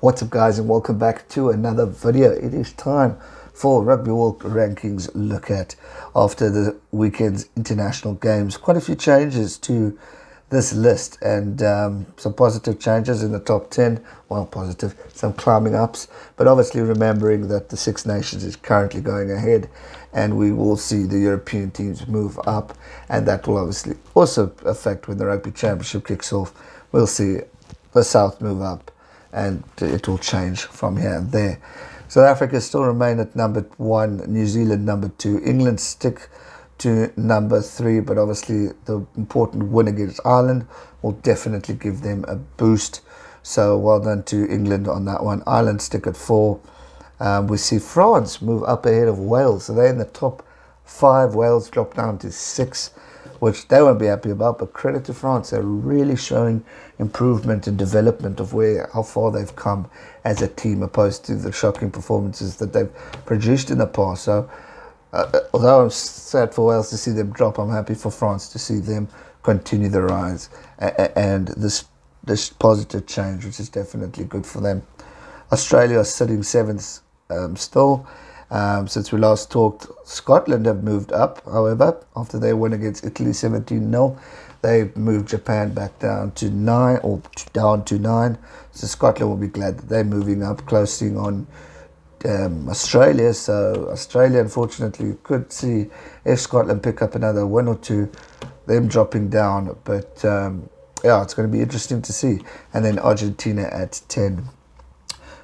What's up, guys, and welcome back to another video. It is time for Rugby World Rankings look at after the weekend's international games. Quite a few changes to this list and some positive changes in the top 10. Well, positive, some climbing ups, but obviously remembering that the Six Nations is currently going ahead and we will see the European teams move up, and that will obviously also affect when the Rugby Championship kicks off. We'll see the South move up and it will change from here and there. South Africa still remain at number 1, New Zealand number 2, England stick to number 3, but obviously the important win against Ireland will definitely give them a boost. So well done to England on that one. Ireland stick at 4. We see France move up ahead of Wales, so they're in the top 5. Wales drop down to 6, which they won't be happy about, but credit to France. They're really showing improvement and development of how far they've come as a team, opposed to the shocking performances that they've produced in the past. So although I'm sad for Wales to see them drop, I'm happy for France to see them continue the rise and this positive change, which is definitely good for them. Australia are sitting 7th still. Since we last talked, Scotland have moved up, however, after their win against Italy 17-0. They've moved Japan back down to 9, or down to 9. So Scotland will be glad that they're moving up, closing on Australia. So Australia, unfortunately, could see if Scotland pick up another win or two, them dropping down. But yeah, it's going to be interesting to see. And then Argentina at 10.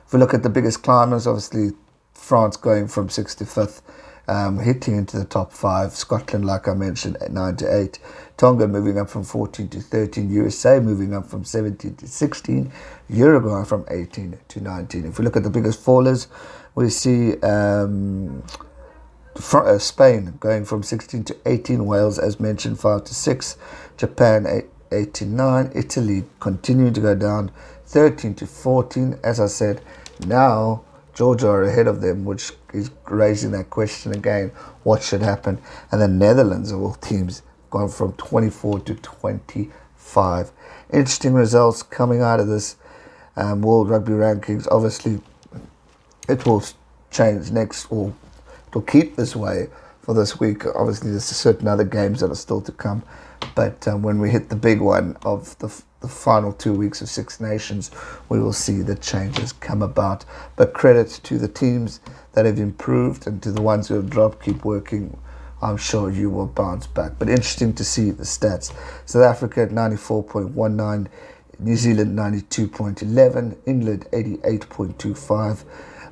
If we look at the biggest climbers, obviously France going from 6th to 5th, hitting into the top 5. Scotland, like I mentioned, at 9 to 8. Tonga moving up from 14 to 13. USA moving up from 17 to 16. Uruguay from 18 to 19. If we look at the biggest fallers, we see Spain going from 16 to 18. Wales, as mentioned, 5 to 6. Japan 8 to 9. Italy continuing to go down, 13 to 14. As I said, now Georgia are ahead of them, which is raising that question again, what should happen? And the Netherlands, of all teams, gone from 24 to 25. Interesting results coming out of this World Rugby Rankings. Obviously, it will change next, or it will keep this way for this week. Obviously, there's certain other games that are still to come. But when we hit the big one of the final 2 weeks of Six Nations, we will see the changes come about. But credit to the teams that have improved, and to the ones who have dropped, keep working. I'm sure you will bounce back. But interesting to see the stats. South Africa at 94.19, New Zealand 92.11, England 88.25,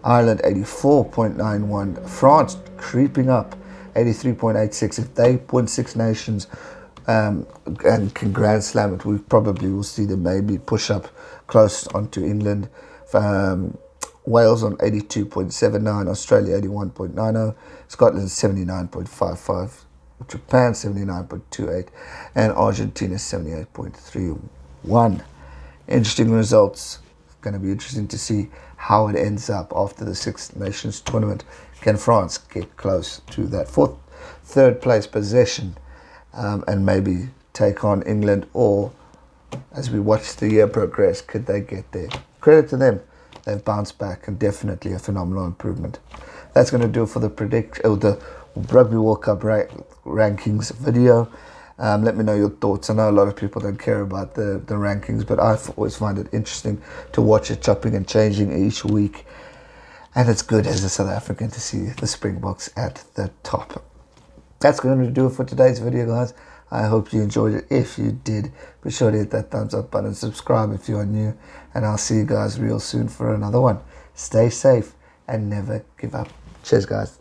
Ireland 84.91, France creeping up 83.86. If they win Six Nations and can Grand Slam it, we probably will see them maybe push up close onto England. Wales on 82.79, Australia 81.90, Scotland 79.55, Japan 79.28, and Argentina 78.31. Interesting results. It's going to be interesting to see how it ends up after the Six Nations tournament. Can France get close to that third place possession and maybe take on England, or as we watch the year progress, could they get there? Credit to them. They've bounced back, and definitely a phenomenal improvement. That's going to do it for the the Rugby World Cup rankings video. Let me know your thoughts. I know a lot of people don't care about the rankings, but I always find it interesting to watch it chopping and changing each week. And it's good as a South African to see the Springboks at the top. That's going to do it for today's video, guys. I hope you enjoyed it. If you did, be sure to hit that thumbs up button, subscribe if you are new, and I'll see you guys real soon for another one. Stay safe and never give up. Cheers, guys.